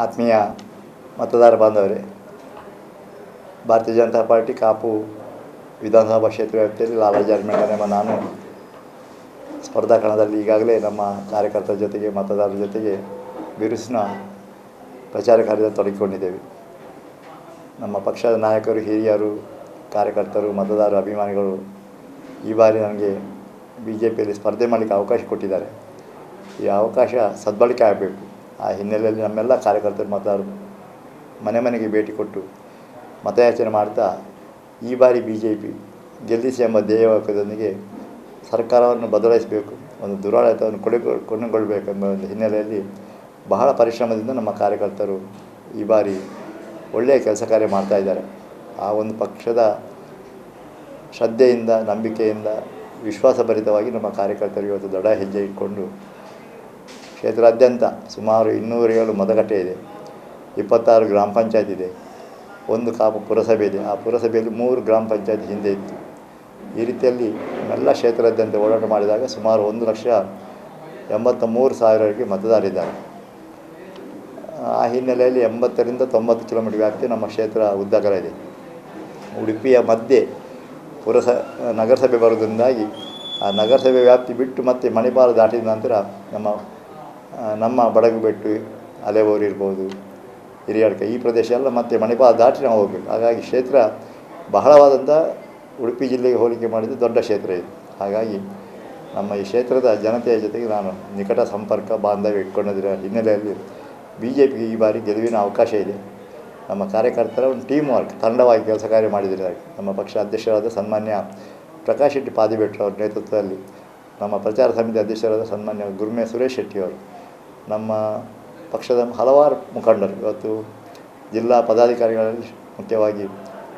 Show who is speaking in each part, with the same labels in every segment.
Speaker 1: ಆತ್ಮೀಯ ಮತದಾರ ಬಾಂಧವರೇ, ಭಾರತೀಯ ಜನತಾ ಪಾರ್ಟಿ ಕಾಪು ವಿಧಾನಸಭಾ ಕ್ಷೇತ್ರ ವ್ಯಾಪ್ತಿಯಲ್ಲಿ ಲಾಲಾಜಿ ಅರ್ಮೇಗೌಡ ಎಂಬ ನಾನು ಸ್ಪರ್ಧಾ ಕಣದಲ್ಲಿ ಈಗಾಗಲೇ ನಮ್ಮ ಕಾರ್ಯಕರ್ತರ ಜೊತೆಗೆ ಮತದಾರರ ಜೊತೆಗೆ ಬಿರುಸಿನ ಪ್ರಚಾರ ಕಾರ್ಯದಲ್ಲಿ ತೊಡಗಿಕೊಂಡಿದ್ದೇವೆ. ನಮ್ಮ ಪಕ್ಷದ ನಾಯಕರು, ಹಿರಿಯರು, ಕಾರ್ಯಕರ್ತರು, ಮತದಾರರು, ಅಭಿಮಾನಿಗಳು ಈ ಬಾರಿ ನನಗೆ BJPಯಲ್ಲಿ ಸ್ಪರ್ಧೆ ಮಾಡಲಿಕ್ಕೆ ಅವಕಾಶ ಕೊಟ್ಟಿದ್ದಾರೆ. ಈ ಅವಕಾಶ ಸದ್ಬಳಕೆ ಆಗಬೇಕು. ಆ ಹಿನ್ನೆಲೆಯಲ್ಲಿ ನಮ್ಮೆಲ್ಲ ಕಾರ್ಯಕರ್ತರು, ಮತದಾರರು ಮನೆ ಮನೆಗೆ ಭೇಟಿ ಕೊಟ್ಟು ಮತಯಾಚನೆ ಮಾಡ್ತಾ ಈ ಬಾರಿ BJP ಗೆಲ್ಲಿಸಿ ಎಂಬ ಧ್ಯೇಯವಾಕ್ಯದೊಂದಿಗೆ ಸರ್ಕಾರವನ್ನು ಬದಲಾಯಿಸಬೇಕು, ಒಂದು ದುರಾಡಳಿತವನ್ನು ಕೊನೆಗೊಳ್ಳಬೇಕೆಂಬ ಒಂದು ಹಿನ್ನೆಲೆಯಲ್ಲಿ ಬಹಳ ಪರಿಶ್ರಮದಿಂದ ನಮ್ಮ ಕಾರ್ಯಕರ್ತರು ಈ ಬಾರಿ ಒಳ್ಳೆಯ ಕೆಲಸ ಕಾರ್ಯ ಮಾಡ್ತಾಯಿದ್ದಾರೆ. ಆ ಒಂದು ಪಕ್ಷದ ಶ್ರದ್ಧೆಯಿಂದ, ನಂಬಿಕೆಯಿಂದ, ವಿಶ್ವಾಸಭರಿತವಾಗಿ ನಮ್ಮ ಕಾರ್ಯಕರ್ತರು ಇವತ್ತು ದೊಡ್ಡ ಹೆಜ್ಜೆ ಇಟ್ಕೊಂಡು ಕ್ಷೇತ್ರಾದ್ಯಂತ ಸುಮಾರು 207 ಮತಗಟ್ಟೆ ಇದೆ, 26 ಗ್ರಾಮ ಪಂಚಾಯತ್ ಇದೆ, ಒಂದು ಕಾಪು ಪುರಸಭೆ ಇದೆ. ಆ ಪುರಸಭೆಯಲ್ಲಿ 3 ಗ್ರಾಮ ಪಂಚಾಯತ್ ಹಿಂದೆ ಇತ್ತು. ಈ ರೀತಿಯಲ್ಲಿ ನಮ್ಮೆಲ್ಲ ಕ್ಷೇತ್ರಾದ್ಯಂತ ಓಡಾಟ ಮಾಡಿದಾಗ ಸುಮಾರು 1,83,000 ಮತದಾರರಿದ್ದಾರೆ. ಆ ಹಿನ್ನೆಲೆಯಲ್ಲಿ 80ರಿಂದ 90 ಕಿಲೋಮೀಟರ್ ವ್ಯಾಪ್ತಿ ನಮ್ಮ ಕ್ಷೇತ್ರ ಉದ್ದಗಲ ಇದೆ. ಉಡುಪಿಯ ಮಧ್ಯೆ ನಗರಸಭೆ ಬರೋದ್ರಿಂದಾಗಿ ಆ ನಗರಸಭೆ ವ್ಯಾಪ್ತಿ ಬಿಟ್ಟು ಮತ್ತೆ ಮಣಿಪಾಲ ದಾಟಿದ ನಂತರ ನಮ್ಮ ಬಡಗುಬೆಟ್ಟು, ಅಲೆಬೋರು ಇರ್ಬೋದು, ಹಿರಿಯಡ್ಕ, ಈ ಪ್ರದೇಶ ಎಲ್ಲ ಮತ್ತೆ ಮಣಿಪಾಲ ದಾಟಿ ನಾವು ಹೋಗಬೇಕು. ಹಾಗಾಗಿ ಕ್ಷೇತ್ರ ಬಹಳವಾದಂಥ ಉಡುಪಿ ಜಿಲ್ಲೆಗೆ ಹೋಲಿಕೆ ಮಾಡಿದ ದೊಡ್ಡ ಕ್ಷೇತ್ರ ಇದು. ಹಾಗಾಗಿ ನಮ್ಮ ಈ ಕ್ಷೇತ್ರದ ಜನತೆಯ ಜೊತೆಗೆ ನಾನು ನಿಕಟ ಸಂಪರ್ಕ, ಬಾಂಧವ್ಯ ಇಟ್ಕೊಂಡಿದ್ದರ ಹಿನ್ನೆಲೆಯಲ್ಲಿ BJPಗೆ ಈ ಬಾರಿ ಗೆಲುವಿನ ಅವಕಾಶ ಇದೆ. ನಮ್ಮ ಕಾರ್ಯಕರ್ತರ ಒಂದು ಟೀಮ್ ವರ್ಕ್, ತಂಡವಾಗಿ ಕೆಲಸ ಕಾರ್ಯ ಮಾಡಿದ್ದಾರೆ. ನಮ್ಮ ಪಕ್ಷ ಅಧ್ಯಕ್ಷರಾದ ಸನ್ಮಾನ್ಯ ಪ್ರಕಾಶ್ ಶೆಟ್ಟಿ ಪಾದಿಭೆಟ್ರು ಅವರ ನೇತೃತ್ವದಲ್ಲಿ, ನಮ್ಮ ಪ್ರಚಾರ ಸಮಿತಿ ಅಧ್ಯಕ್ಷರಾದ ಸನ್ಮಾನ್ಯ ಗುರ್ಮೆ ಸುರೇಶ್ ಶೆಟ್ಟಿಯವರು, ನಮ್ಮ ಪಕ್ಷದ ಹಲವಾರು ಮುಖಂಡರು, ಇವತ್ತು ಜಿಲ್ಲಾ ಪದಾಧಿಕಾರಿಗಳಲ್ಲಿ ಮುಖ್ಯವಾಗಿ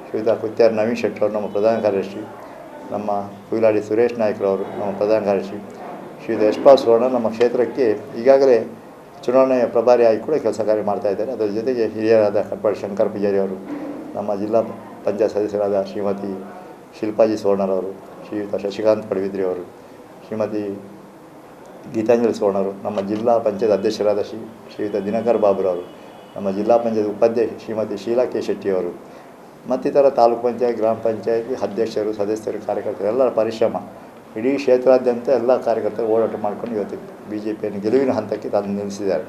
Speaker 1: ಶ್ರೀಯುತ ಕುತ್ಯಾರ್ ನವೀನ್ ಶೆಟ್ಟರವರು ನಮ್ಮ ಪ್ರಧಾನ ಕಾರ್ಯದರ್ಶಿ, ನಮ್ಮ ಕುಯಿಲಾಡಿ ಸುರೇಶ್ ನಾಯ್ಕರವರು ನಮ್ಮ ಪ್ರಧಾನ ಕಾರ್ಯದರ್ಶಿ, ಶ್ರೀಯುತ ಯಶ್ಪಾಲ್ ಸುವರ್ಣ ನಮ್ಮ ಕ್ಷೇತ್ರಕ್ಕೆ ಈಗಾಗಲೇ ಚುನಾವಣೆಯ ಪ್ರಭಾರಿಯಾಗಿ ಕೂಡ ಕೆಲಸ ಕಾರ್ಯ ಮಾಡ್ತಾಯಿದ್ದಾರೆ. ಅದರ ಜೊತೆಗೆ ಹಿರಿಯರಾದ ಕಟ್ಪಾಡಿ ಶಂಕರ್ ಪೂಜಾರಿ ಅವರು, ನಮ್ಮ ಜಿಲ್ಲಾ ಪಂಚಾಯತ್ ಸದಸ್ಯರಾದ ಶ್ರೀಮತಿ ಶಿಲ್ಪಾಜಿ ಸುವರ್ಣರವರು, ಶ್ರೀಯುತ ಶಶಿಕಾಂತ್ ಪಡುಬಿದ್ರಿ ಅವರು, ಶ್ರೀಮತಿ ಗೀತಾಂಜಲಿ ಸುವರ್ಣರು, ನಮ್ಮ ಜಿಲ್ಲಾ ಪಂಚಾಯತ್ ಅಧ್ಯಕ್ಷರಾದ ಶ್ರೀಯುತ ದಿನಕರ್ ಬಾಬುರವರು, ನಮ್ಮ ಜಿಲ್ಲಾ ಪಂಚಾಯತ್ ಉಪಾಧ್ಯಕ್ಷ ಶ್ರೀಮತಿ ಶೀಲಾ ಕೆ ಶೆಟ್ಟಿಯವರು, ಮತ್ತಿತರ ತಾಲೂಕು ಪಂಚಾಯತ್, ಗ್ರಾಮ ಪಂಚಾಯತ್ ಅಧ್ಯಕ್ಷರು, ಸದಸ್ಯರು, ಕಾರ್ಯಕರ್ತರು ಎಲ್ಲರ ಪರಿಶ್ರಮ, ಇಡೀ ಕ್ಷೇತ್ರಾದ್ಯಂತ ಎಲ್ಲ ಕಾರ್ಯಕರ್ತರು ಓಡಾಟ ಮಾಡಿಕೊಂಡು ಇವತ್ತು BJPಯನ್ನು ಗೆಲುವಿನ ಹಂತಕ್ಕೆ ತಂದು ನಿಲ್ಲಿಸಿದ್ದಾರೆ.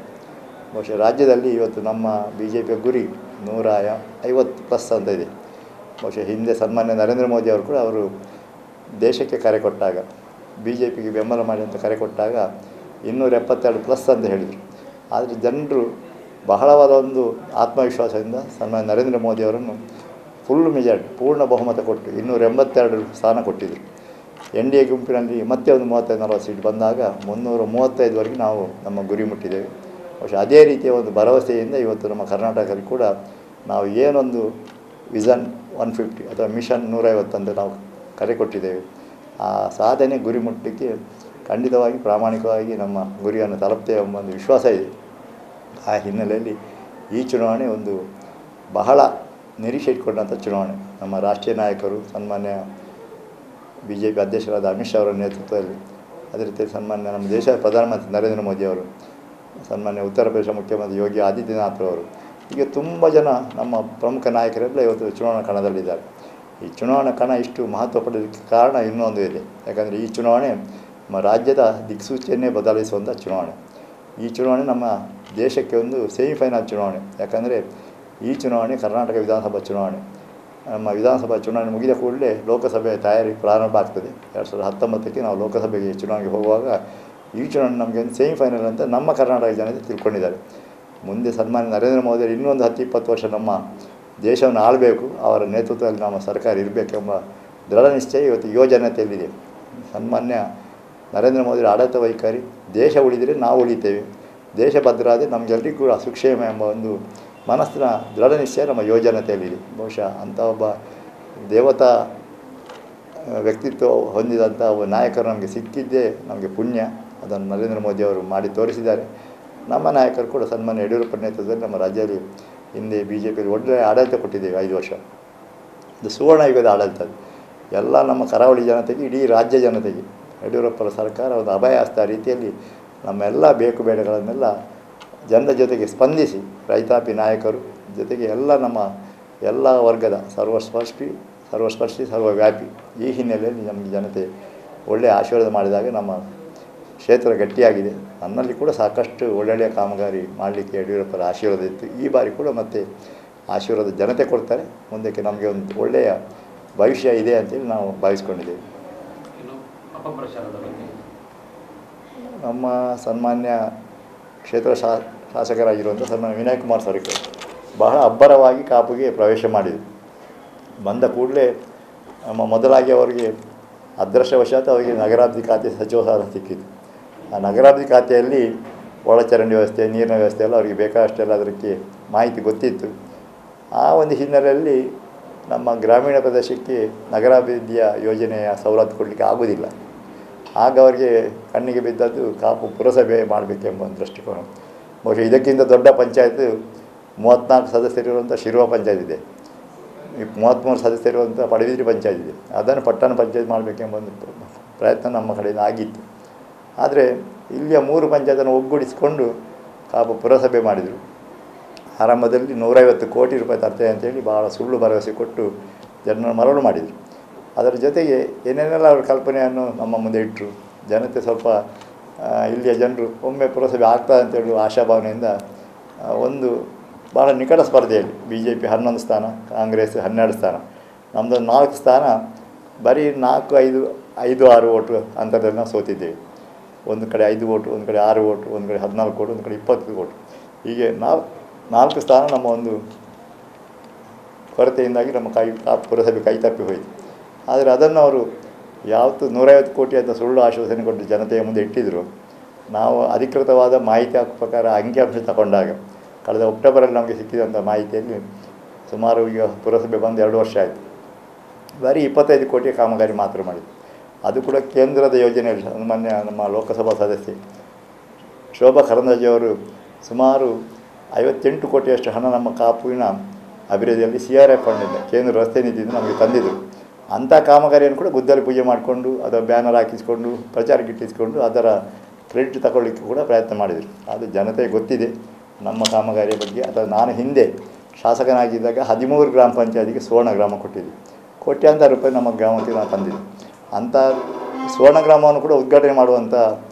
Speaker 1: ಬಹುಶಃ ರಾಜ್ಯದಲ್ಲಿ ಇವತ್ತು ನಮ್ಮ BJPಯ ಗುರಿ 150+ ಅಂತ ಇದೆ. ಬಹುಶಃ ಹಿಂದೆ ಸನ್ಮಾನ್ಯ ನರೇಂದ್ರ ಮೋದಿ ಅವರು ಕೂಡ ಅವರು ದೇಶಕ್ಕೆ ಕರೆ ಕೊಟ್ಟಾಗ, BJPಗೆ ಬೆಂಬಲ ಮಾಡಿ ಅಂತ ಕರೆ ಕೊಟ್ಟಾಗ 272+ ಅಂತ ಹೇಳಿದರು. ಆದರೆ ಜನರು ಬಹಳವಾದ ಒಂದು ಆತ್ಮವಿಶ್ವಾಸದಿಂದ ಸನ್ಮಾನ್ಯ ನರೇಂದ್ರ ಮೋದಿ ಅವರನ್ನು ಫುಲ್ ಮೆಜಾರಿಟಿ, ಪೂರ್ಣ ಬಹುಮತ ಕೊಟ್ಟು 282 ಸ್ಥಾನ ಕೊಟ್ಟಿದ್ದರು. NDA ಗುಂಪಿನಲ್ಲಿ ಮತ್ತೆ ಒಂದು 35-40 ಸೀಟ್ ಬಂದಾಗ 335ವರೆಗೆ ನಾವು ನಮ್ಮ ಗುರಿ ಮುಟ್ಟಿದ್ದೇವೆ. ಬಹುಶಃ ಅದೇ ರೀತಿಯ ಒಂದು ಭರವಸೆಯಿಂದ ಇವತ್ತು ನಮ್ಮ ಕರ್ನಾಟಕದಲ್ಲಿ ಕೂಡ ನಾವು ಏನೊಂದು ವಿಷನ್ 150 ಅಥವಾ ಮಿಷನ್ 150 ಅಂತ ನಾವು ಕರೆ ಕೊಟ್ಟಿದ್ದೇವೆ. ಆ ಸಾಧನೆ ಗುರಿ ಮುಟ್ಟಲಿಕ್ಕೆ ಖಂಡಿತವಾಗಿ ಪ್ರಾಮಾಣಿಕವಾಗಿ ನಮ್ಮ ಗುರಿಯನ್ನು ತಲುಪ್ತೇವೆ ಎಂಬ ಒಂದು ವಿಶ್ವಾಸ ಇದೆ. ಆ ಹಿನ್ನೆಲೆಯಲ್ಲಿ ಈ ಚುನಾವಣೆ ಒಂದು ಬಹಳ ನಿರೀಕ್ಷೆ ಇಟ್ಕೊಂಡಂಥ ಚುನಾವಣೆ. ನಮ್ಮ ರಾಷ್ಟ್ರೀಯ ನಾಯಕರು ಸನ್ಮಾನ್ಯ BJP ಅಧ್ಯಕ್ಷರಾದ ಅಮಿತ್ ಶಾ ಅವರ ನೇತೃತ್ವದಲ್ಲಿ, ಅದೇ ರೀತಿ ಸನ್ಮಾನ್ಯ ನಮ್ಮ ದೇಶದ ಪ್ರಧಾನಮಂತ್ರಿ ನರೇಂದ್ರ ಮೋದಿ ಅವರು, ಸನ್ಮಾನ್ಯ ಉತ್ತರ ಪ್ರದೇಶ ಮುಖ್ಯಮಂತ್ರಿ ಯೋಗಿ ಆದಿತ್ಯನಾಥ್ರವರು, ಹೀಗೆ ತುಂಬ ಜನ ನಮ್ಮ ಪ್ರಮುಖ ನಾಯಕರೆಲ್ಲ ಇವತ್ತು ಚುನಾವಣಾ ಕಣದಲ್ಲಿದ್ದಾರೆ. ಈ ಚುನಾವಣಾ ಕಣ ಇಷ್ಟು ಮಹತ್ವ ಪಡೆಯೋದಕ್ಕೆ ಕಾರಣ ಇನ್ನೊಂದು ಇದೆ. ಯಾಕಂದರೆ ಈ ಚುನಾವಣೆ ನಮ್ಮ ರಾಜ್ಯದ ದಿಕ್ಸೂಚಿಯನ್ನೇ ಬದಲಾಯಿಸುವಂಥ ಚುನಾವಣೆ. ಈ ಚುನಾವಣೆ ನಮ್ಮ ದೇಶಕ್ಕೆ ಒಂದು ಸೆಮಿಫೈನಲ್ ಚುನಾವಣೆ. ಯಾಕಂದರೆ ಈ ಚುನಾವಣೆ ಕರ್ನಾಟಕ ವಿಧಾನಸಭಾ ಚುನಾವಣೆ. ನಮ್ಮ ವಿಧಾನಸಭಾ ಚುನಾವಣೆ ಮುಗಿದ ಕೂಡಲೇ ಲೋಕಸಭೆಯ ತಯಾರಿ ಪ್ರಾರಂಭ ಆಗ್ತದೆ. 2019ಕ್ಕೆ ನಾವು ಲೋಕಸಭೆಗೆ ಚುನಾವಣೆಗೆ ಹೋಗುವಾಗ ಈ ಚುನಾವಣೆ ನಮಗೆ ಒಂದು ಸೆಮಿಫೈನಲ್ ಅಂತ ನಮ್ಮ ಕರ್ನಾಟಕ ಜನತೆ ತಿಳ್ಕೊಂಡಿದ್ದಾರೆ. ಮುಂದೆ ಸನ್ಮಾನ್ಯ ನರೇಂದ್ರ ಮೋದಿ ಇನ್ನೊಂದು 10-20 ವರ್ಷ ನಮ್ಮ ದೇಶವನ್ನು ಆಳಬೇಕು, ಅವರ ನೇತೃತ್ವದಲ್ಲಿ ನಮ್ಮ ಸರ್ಕಾರ ಇರಬೇಕೆಂಬ ದೃಢ ನಿಶ್ಚಯ ಇವತ್ತು ಯುವ ಜನತೆಯಲ್ಲಿದೆ. ಸನ್ಮಾನ್ಯ ನರೇಂದ್ರ ಮೋದಿ ಆಡಳಿತ ವೈಖರಿ, ದೇಶ ಉಳಿದರೆ ನಾವು ಉಳಿತೇವೆ, ದೇಶ ಭದ್ರಾದರೆ ನಮಗೆಲ್ಲರಿಗೂ ಕೂಡ ಸುಕ್ಷೇಮ ಎಂಬ ಒಂದು ಮನಸ್ಸಿನ ದೃಢ ನಿಶ್ಚಯ ನಮ್ಮ ಯುವ ಜನತೆಯಲ್ಲಿದೆ. ಬಹುಶಃ ಅಂಥ ಒಬ್ಬ ದೇವತಾ ವ್ಯಕ್ತಿತ್ವ ಹೊಂದಿದಂಥ ಒಬ್ಬ ನಾಯಕರು ನಮಗೆ ಸಿಕ್ಕಿದ್ದೇ ನಮಗೆ ಪುಣ್ಯ. ಅದನ್ನು ನರೇಂದ್ರ ಮೋದಿ ಅವರು ಮಾಡಿ ತೋರಿಸಿದ್ದಾರೆ. ನಮ್ಮ ನಾಯಕರು ಕೂಡ ಸನ್ಮಾನ್ಯ ಯಡಿಯೂರಪ್ಪ ನೇತೃತ್ವದಲ್ಲಿ ನಮ್ಮ ರಾಜ್ಯದಲ್ಲಿ ಹಿಂದೆ BJPಯಲ್ಲಿ ಒಳ್ಳೆಯ ಆಡಳಿತ ಕೊಟ್ಟಿದ್ದೇವೆ 5 ವರ್ಷ. ಇದು ಸುವರ್ಣ ಯುಗದ ಆಡಳಿತ. ಎಲ್ಲ ನಮ್ಮ ಕರಾವಳಿ ಜನತೆಗೆ, ಇಡೀ ರಾಜ್ಯ ಜನತೆಗೆ ಯಡಿಯೂರಪ್ಪರ ಸರ್ಕಾರ ಒಂದು ಅಭಯ ಹಸ್ತ ರೀತಿಯಲ್ಲಿ ನಮ್ಮೆಲ್ಲ ಬೇಕು ಬೇಡಗಳನ್ನೆಲ್ಲ ಜನರ ಜೊತೆಗೆ ಸ್ಪಂದಿಸಿ ರೈತಾಪಿ ನಾಯಕರು ಜೊತೆಗೆ ಎಲ್ಲ ವರ್ಗದ ಸರ್ವಸ್ಪರ್ಶಿ ಸರ್ವವ್ಯಾಪಿ ಈ ಹಿನ್ನೆಲೆಯಲ್ಲಿ ನಮಗೆ ಜನತೆ ಒಳ್ಳೆಯ ಆಶೀರ್ವಾದ ಮಾಡಿದಾಗ ನಮ್ಮ ಕ್ಷೇತ್ರ ಗಟ್ಟಿಯಾಗಿದೆ. ನನ್ನಲ್ಲಿ ಕೂಡ ಸಾಕಷ್ಟು ಒಳ್ಳೊಳ್ಳೆಯ ಕಾಮಗಾರಿ ಮಾಡಲಿಕ್ಕೆ ಯಡಿಯೂರಪ್ಪರ ಆಶೀರ್ವಾದ ಇತ್ತು. ಈ ಬಾರಿ ಕೂಡ ಮತ್ತೆ ಆಶೀರ್ವಾದ ಜನತೆ ಕೊಡ್ತಾರೆ. ಮುಂದಕ್ಕೆ ನಮಗೆ ಒಂದು ಒಳ್ಳೆಯ ಭವಿಷ್ಯ ಇದೆ ಅಂತೇಳಿ ನಾವು ಭಾವಿಸ್ಕೊಂಡಿದ್ದೇವೆ. ನಮ್ಮ ಸನ್ಮಾನ್ಯ ಕ್ಷೇತ್ರ ಶಾಸಕರಾಗಿರುವಂಥ ಸನ್ಮಾನ್ಯ ವಿನಯ್ ಕುಮಾರ್ ಸೊರಕೆ ಬಹಳ ಅಬ್ಬರವಾಗಿ ಕಾಪುಗೆ ಪ್ರವೇಶ ಮಾಡಿದರು. ಬಂದ ಕೂಡಲೇ ನಮ್ಮ ಮೊದಲಾಗಿ ಅವರಿಗೆ ಅದೃಷ್ಟವಶಾತ್ ಅವರಿಗೆ ನಗರಾಭಿವೃದ್ಧಿ ಖಾತೆ ಸಚಿವ ಸ್ಥಾನ ಸಿಕ್ಕಿತು. ಆ ನಗರಾಭಿವೃದ್ಧಿ ಖಾತೆಯಲ್ಲಿ ಒಳಚರಂಡಿ ವ್ಯವಸ್ಥೆ, ನೀರಿನ ವ್ಯವಸ್ಥೆ ಎಲ್ಲ ಅವರಿಗೆ ಬೇಕಾದಷ್ಟೆಲ್ಲ ಅದಕ್ಕೆ ಮಾಹಿತಿ ಗೊತ್ತಿತ್ತು. ಆ ಒಂದು ಹಿನ್ನೆಲೆಯಲ್ಲಿ ನಮ್ಮ ಗ್ರಾಮೀಣ ಪ್ರದೇಶಕ್ಕೆ ನಗರಾಭಿವೃದ್ಧಿಯ ಯೋಜನೆಯ ಸವಲತ್ತು ಕೊಡಲಿಕ್ಕೆ ಆಗೋದಿಲ್ಲ. ಆಗ ಅವರಿಗೆ ಕಣ್ಣಿಗೆ ಬಿದ್ದದ್ದು ಕಾಪು ಪುರಸಭೆ ಮಾಡಬೇಕೆಂಬ ಒಂದು ದೃಷ್ಟಿಕೋನ. ಬಹುಶಃ ಇದಕ್ಕಿಂತ ದೊಡ್ಡ ಪಂಚಾಯತ್ 34 ಸದಸ್ಯರಿರುವಂಥ ಶಿರುವ ಪಂಚಾಯತ್ ಇದೆ, 33 ಸದಸ್ಯರಿರುವಂಥ ಪಡಬಿದ್ರಿ ಪಂಚಾಯತ್ ಇದೆ. ಅದನ್ನು ಪಟ್ಟಣ ಪಂಚಾಯತ್ ಮಾಡಬೇಕೆಂಬ ಒಂದು ಪ್ರಯತ್ನ ನಮ್ಮ ಕಡೆಯಿಂದ ಆಗಿತ್ತು. ಆದರೆ ಇಲ್ಲಿಯ 3 ಪಂಚಾಯತನ್ನು ಒಗ್ಗೂಡಿಸಿಕೊಂಡು ಕಾಪು ಪುರಸಭೆ ಮಾಡಿದರು. ಆರಂಭದಲ್ಲಿ 150 ಕೋಟಿ ರೂಪಾಯಿ ತರ್ತೇವೆ ಅಂತೇಳಿ ಭಾಳ ಸುಳ್ಳು ಭರವಸೆ ಕೊಟ್ಟು ಜನರನ್ನು ಮರಳು ಮಾಡಿದರು. ಅದರ ಜೊತೆಗೆ ಏನೇನೆಲ್ಲ ಅವರ ಕಲ್ಪನೆಯನ್ನು ನಮ್ಮ ಮುಂದೆ ಇಟ್ಟರು. ಜನತೆ ಸ್ವಲ್ಪ ಇಲ್ಲಿಯ ಜನರು ಒಮ್ಮೆ ಪುರಸಭೆ ಆಗ್ತದೆ ಅಂತೇಳಿ ಆಶಾಭಾವನೆಯಿಂದ ಒಂದು ಭಾಳ ನಿಕಟ ಸ್ಪರ್ಧೆಯಲ್ಲಿ BJP 11 ಸ್ಥಾನ, ಕಾಂಗ್ರೆಸ್ 12 ಸ್ಥಾನ, ನಮ್ಮದೊಂದು 4 ಸ್ಥಾನ ಬರೀ 4-5-6 ಓಟು ಅಂತರದಲ್ಲಿ ನಾವು ಸೋತಿದ್ದೇವೆ. ಒಂದು ಕಡೆ 5 ಓಟು, ಒಂದು ಕಡೆ 6 ಓಟು, ಒಂದು ಕಡೆ 14 ಓಟು, ಒಂದು ಕಡೆ 20 ಓಟು. ಹೀಗೆ 4 ಸ್ಥಾನ ನಮ್ಮ ಒಂದು ಕೊರತೆಯಿಂದಾಗಿ ನಮ್ಮ ಪುರಸಭೆ ಕೈ ತಪ್ಪಿ ಹೋಯಿತು. ಆದರೆ ಅದನ್ನು ಅವರು ಯಾವತ್ತು 150 ಕೋಟಿ ಅಂತ ಸುಳ್ಳು ಆಶ್ವಾಸನೆ ಕೊಟ್ಟು ಜನತೆಯ ಮುಂದೆ ಇಟ್ಟಿದ್ದರು. ನಾವು ಅಧಿಕೃತವಾದ ಮಾಹಿತಿ ಹಾಕೋ ಪ್ರಕಾರ ಅಂಕಿಅಂಶ ತಗೊಂಡಾಗ ಕಳೆದ ಅಕ್ಟೋಬರಲ್ಲಿ ನಮಗೆ ಸಿಕ್ಕಿದಂಥ ಮಾಹಿತಿಯಲ್ಲಿ ಸುಮಾರು ಈಗ ಪುರಸಭೆ ಬಂದು 2 ವರ್ಷ ಆಯಿತು. ಬರೀ 25 ಕೋಟಿಯ ಕಾಮಗಾರಿ ಮಾತ್ರ ಮಾಡಿದ್ದು. ಅದು ಕೂಡ ಕೇಂದ್ರದ ಯೋಜನೆಯಲ್ಲಿ ಮೊನ್ನೆ ನಮ್ಮ ಲೋಕಸಭಾ ಸದಸ್ಯೆ ಶೋಭಾ ಕರಂದ್ಲಾಜೆಯವರು ಸುಮಾರು 58 ಕೋಟಿಯಷ್ಟು ಹಣ ನಮ್ಮ ಕಾಪುವಿನ ಅಭಿವೃದ್ಧಿಯಲ್ಲಿ CRF ಫಂಡಿಂದ, ಕೇಂದ್ರ ರಸ್ತೆ ನಿಧಿಯಿಂದ ನಮಗೆ ತಂದಿದ್ದರು. ಅಂಥ ಕಾಮಗಾರಿಯನ್ನು ಕೂಡ ಗುದ್ದಲಿ ಪೂಜೆ ಮಾಡಿಕೊಂಡು ಅದರ ಬ್ಯಾನರ್ ಹಾಕಿಸ್ಕೊಂಡು ಪ್ರಚಾರಕ್ಕೆ ಇಟ್ಟಿಸ್ಕೊಂಡು ಅದರ ಕ್ರೆಡಿಟ್ ತಗೊಳ್ಳಿಕ್ಕೆ ಕೂಡ ಪ್ರಯತ್ನ ಮಾಡಿದರು. ಅದು ಜನತೆಗೆ ಗೊತ್ತಿದೆ ನಮ್ಮ ಕಾಮಗಾರಿಯ ಬಗ್ಗೆ. ಅಥವಾ ನಾನು ಹಿಂದೆ ಶಾಸಕನಾಗಿದ್ದಾಗ 13 ಗ್ರಾಮ ಪಂಚಾಯತಿಗೆ ಸುವರ್ಣ ಗ್ರಾಮ ಕೊಟ್ಟಿದ್ದೆ. ಕೋಟ್ಯಾಂತರ ರೂಪಾಯಿ ನಮ್ಮ ಗ್ರಾಮಕ್ಕೆ ನಾನು ತಂದಿದ್ದೆ. ಅಂಥ ಸುವರ್ಣ ಗ್ರಾಮವನ್ನು ಕೂಡ ಉದ್ಘಾಟನೆ ಮಾಡುವಂಥ